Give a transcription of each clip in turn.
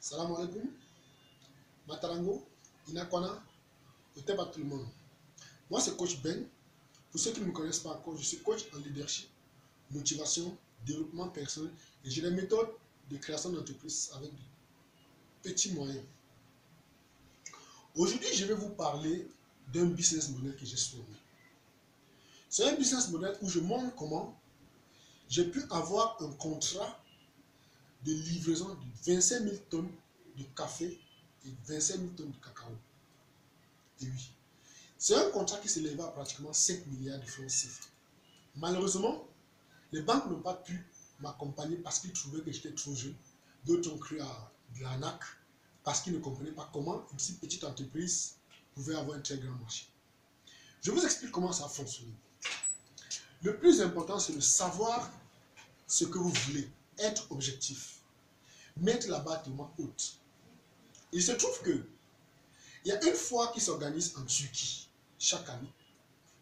Salam alaikum, Matarango, Inakwana, Oteba tout le monde. Moi, c'est Coach Ben. Pour ceux qui ne me connaissent pas encore, je suis coach en leadership, motivation, développement personnel et j'ai des méthodes de création d'entreprise avec de petits moyens. Aujourd'hui, je vais vous parler d'un business model que j'ai soigné. C'est un business model où je montre comment j'ai pu avoir un contrat de livraison de 25 000 tonnes de café et 25 000 tonnes de cacao. Et oui, c'est un contrat qui s'élevait à pratiquement 5 milliards de francs CFA. Malheureusement, les banques n'ont pas pu m'accompagner parce qu'ils trouvaient que j'étais trop jeune. D'autres ont cru à de l'arnaque parce qu'ils ne comprenaient pas comment une si petite entreprise pouvait avoir un très grand marché. Je vous explique comment ça a fonctionné. Le plus important, c'est de savoir ce que vous voulez, être objectif, mettre la barre tellement haute. Il se trouve que il y a une foire qui s'organise en Turquie chaque année.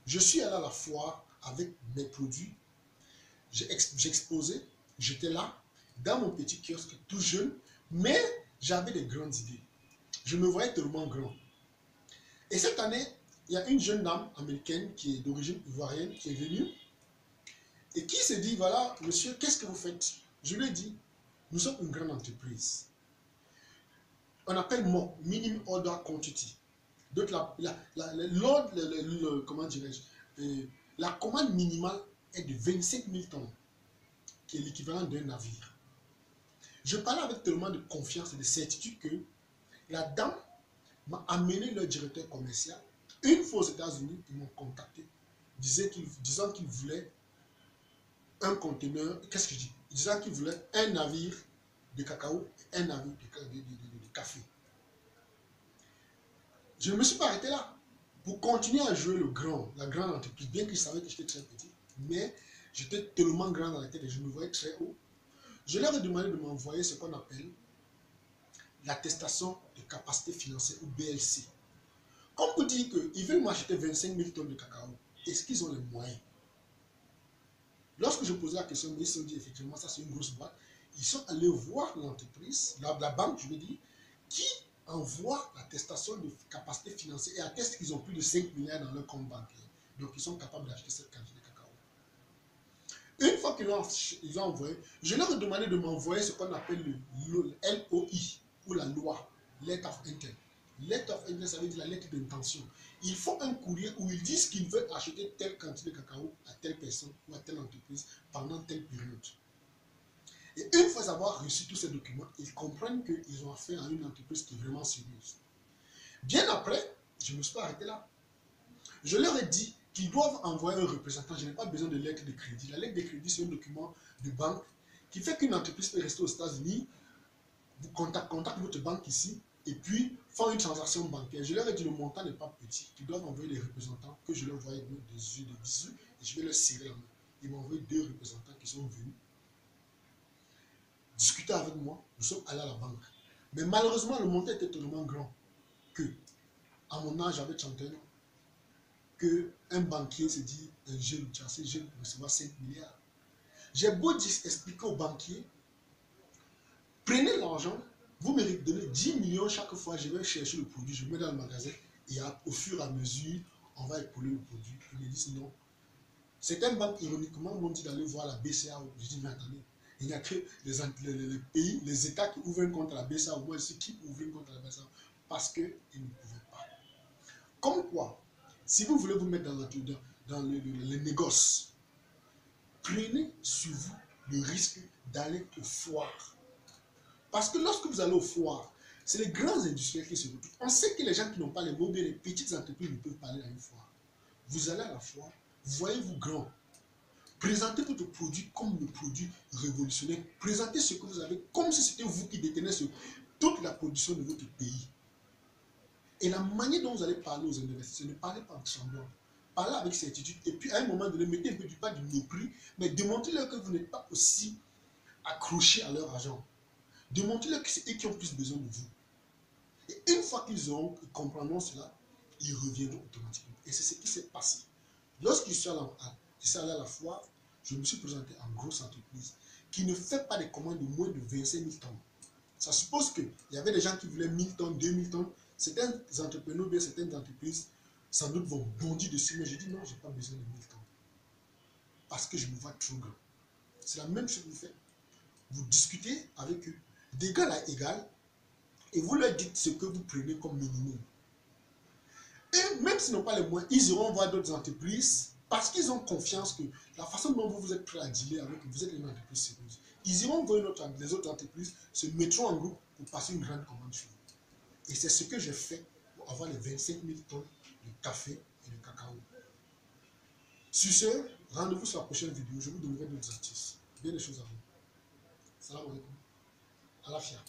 Je suis allé à la foire avec mes produits. J'exposais, j'étais là, dans mon petit kiosque, tout jeune, mais j'avais des grandes idées. Je me voyais tellement grand. Et cette année, il y a une jeune dame américaine qui est d'origine ivoirienne qui est venue et qui s'est dit, voilà, monsieur, qu'est-ce que vous faites? Je lui ai dit, nous sommes une grande entreprise. On appelle MOQ, Minimum Order Quantity. Donc, comment dirais-je, la commande minimale est de 25 000 tonnes, qui est l'équivalent d'un navire. Je parlais avec tellement de confiance et de certitude que la dame m'a amené le directeur commercial. Une fois aux États-Unis, ils m'ont contacté, disant qu'ils voulaient un conteneur, qu'est-ce que je dis? Disant qu'ils voulaient un navire de cacao et un navire de café. Je ne me suis pas arrêté là. Pour continuer à jouer la grande entreprise, bien qu'ils savaient que j'étais très petit, mais j'étais tellement grand dans la tête et je me voyais très haut. Je leur ai demandé de m'envoyer ce qu'on appelle l'attestation de capacité financière ou BLC. Comme pour dire qu'ils veulent m'acheter 25 000 tonnes de cacao, est-ce qu'ils ont les moyens? Lorsque je posais la question, ils se sont dit effectivement, ça c'est une grosse boîte. Ils sont allés voir l'entreprise, la banque, je veux dire, qui envoie l'attestation de capacité financière et atteste qu'ils ont plus de 5 milliards dans leur compte bancaire. Donc ils sont capables d'acheter cette quantité de cacao. Une fois qu'ils ont envoyé, je leur ai demandé de m'envoyer ce qu'on appelle le LOI ou la loi, Letter of Intent. Letter of Intent, ça veut dire la lettre d'intention. Ils font un courrier où ils disent qu'ils veulent acheter telle quantité de cacao à telle personne ou à telle entreprise pendant telle période. Et une fois avoir reçu tous ces documents, ils comprennent qu'ils ont affaire à une entreprise qui est vraiment sérieuse. Bien après, je ne me suis pas arrêté là. Je leur ai dit qu'ils doivent envoyer un représentant. Je n'ai pas besoin de lettre de crédit. La lettre de crédit, c'est un document de banque qui fait qu'une entreprise peut rester aux États-Unis, vous contactez votre banque ici, et puis faire une transaction bancaire. Je leur ai dit le montant n'est pas petit. Ils doivent envoyer des représentants que je leur voyais des yeux de bisous et je vais leur serrer la main. Ils m'ont envoyé 2 représentants qui sont venus discuter avec moi. Nous sommes allés à la banque. Mais malheureusement, le montant était tellement grand que, à mon âge, j'avais 31 ans, qu'un banquier se dit, un jeune, tu as assez jeune pour recevoir 5 milliards. J'ai beau expliquer au banquier, prenez l'argent, vous me donnez 10 millions chaque fois, je vais chercher le produit, je mets dans le magasin et au fur et à mesure, on va épauler le produit. Ils me disent non. Certaines banques, ironiquement, m'ont dit d'aller voir la BCAO. Je dis, mais attendez, il n'y a que les pays, les États qui ouvrent un compte à la BCAO. Moi, ici, qui ouvre un compte à la BCAO? Parce qu'ils ne pouvaient pas. Comme quoi, si vous voulez vous mettre dans le négoce, prenez sur vous le risque d'aller aux foires. Parce que lorsque vous allez aux foires, c'est les grands industriels qui se retrouvent. On sait que les gens qui n'ont pas les mots, les petites entreprises ne peuvent pas aller à une foire. Vous allez à la foire, voyez-vous grand. Présentez votre produit comme le produit révolutionnaire. Présentez ce que vous avez comme si c'était vous qui détenez toute la production de votre pays. Et la manière dont vous allez parler aux investisseurs, ne parlez pas en tremblant. Parlez avec certitude. Et puis à un moment donné, mettez un peu pas du mépris, mais démontrez-leur que vous n'êtes pas aussi accroché à leur argent. Démontrez-leur que c'est eux qui ont plus besoin de vous. Et une fois qu'ils comprendront cela, ils reviendront automatiquement. Et c'est ce qui s'est passé. Lorsque je suis allé à la foire, je me suis présenté en grosse entreprise qui ne fait pas des commandes de moins de 25 000 tonnes. Ça suppose qu'il y avait des gens qui voulaient 1000 tonnes, 2000 tonnes. Certains entrepreneurs, bien certaines entreprises, sans doute vont bondir dessus, mais je dis non, je n'ai pas besoin de 1000 tonnes. Parce que je me vois trop grand. C'est la même chose que vous faites. Vous discutez avec eux d'égal à égal et vous leur dites ce que vous prenez comme minimum. Et même s'ils n'ont pas les moyens, ils iront voir d'autres entreprises parce qu'ils ont confiance que la façon dont vous êtes prêt à dealer avec eux, vous êtes une entreprise sérieuse. Ils iront voir les autres entreprises, se mettront en groupe pour passer une grande commande sur vous. Et c'est ce que j'ai fait pour avoir les 25 000 tonnes de café et de cacao. Sur ce, rendez-vous sur la prochaine vidéo. Je vous donnerai d'autres astuces. Bien des choses à vous. Salam alaikum. À la fière.